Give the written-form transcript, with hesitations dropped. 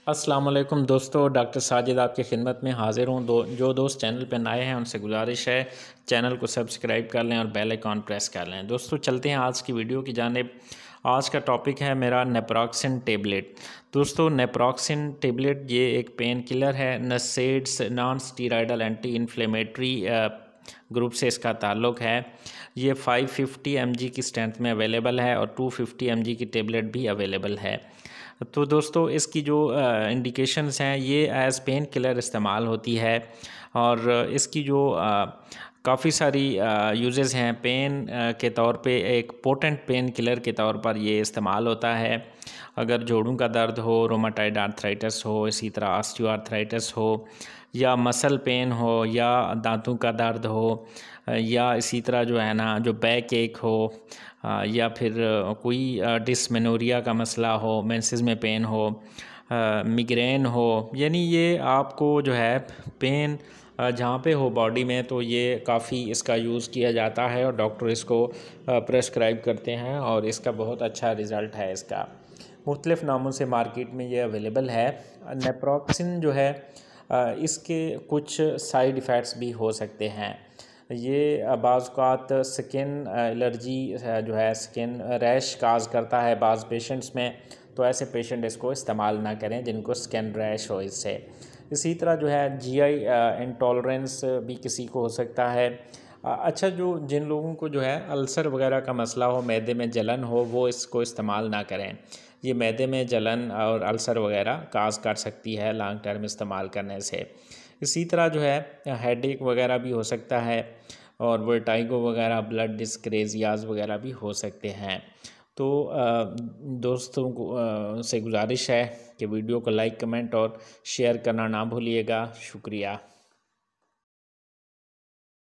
अस्सलाम वालेकुम दोस्तों, डॉक्टर साजिद आपकी खिदमत में हाज़िर हूँ। जो दोस्त चैनल पर नए हैं उनसे गुजारिश है चैनल को सब्सक्राइब कर लें और बेल आइकॉन प्रेस कर लें। दोस्तों चलते हैं आज की वीडियो की जानिब। आज का टॉपिक है मेरा नेप्रोक्सिन टेबलेट। दोस्तों नेप्रोक्सिन टेबलेट ये एक पेन किलर है। NSAIDs non steroidal anti inflammatory group से इसका ताल्लुक़ है। ये 550 mg की स्ट्रेंथ में अवेलेबल है और 250 mg की टेबलेट भी अवेलेबल है। तो दोस्तों इसकी जो इंडिकेशंस हैं ये एज़ पेन किलर इस्तेमाल होती है और इसकी जो काफ़ी सारी यूजेस हैं। पेन के तौर पे एक पोटेंट पेन किलर के तौर पर ये इस्तेमाल होता है। अगर जोड़ों का दर्द हो, रोमाटाइड आर्थराइटिस हो, इसी तरह ऑस्टियो आर्थराइटिस हो, या मसल पेन हो, या दांतों का दर्द हो, या इसी तरह जो है ना जो बैक एक हो, या फिर कोई डिस्मेनोरिया का मसला हो, मेंसेस में पेन हो, मिग्रेन हो, यानी ये आपको जो है पेन जहाँ पे हो बॉडी में, तो ये काफ़ी इसका यूज़ किया जाता है और डॉक्टर इसको प्रेस्क्राइब करते हैं और इसका बहुत अच्छा रिज़ल्ट है। इसका मुख्तलिफ़ नामों से मार्केट में ये अवेलेबल है। नेप्रोक्सिन जो है इसके कुछ साइड इफ़ेक्ट्स भी हो सकते हैं। ये बाज़ औक़ात स्किन एलर्जी जो है, स्किन रैश काज करता है बाज़ पेशेंट्स में, तो ऐसे पेशेंट इसको इस्तेमाल ना करें जिनको स्किन रैश हो इससे। इसी तरह जो है जीआई इंटॉलरेंस भी किसी को हो सकता है। अच्छा, जो जिन लोगों को जो है अल्सर वगैरह का मसला हो, मैदे में जलन हो, वो इसको इस्तेमाल ना करें। ये मैदे में जलन और अल्सर वगैरह काज कर सकती है लॉन्ग टर्म इस्तेमाल करने से। इसी तरह जो है हेडेक वगैरह भी हो सकता है और वर्टाइगो वगैरह, ब्लड डिस्क्रेजियाज वगैरह भी हो सकते हैं। तो दोस्तों को से गुजारिश है कि वीडियो को लाइक, कमेंट और शेयर करना ना भूलिएगा। शुक्रिया।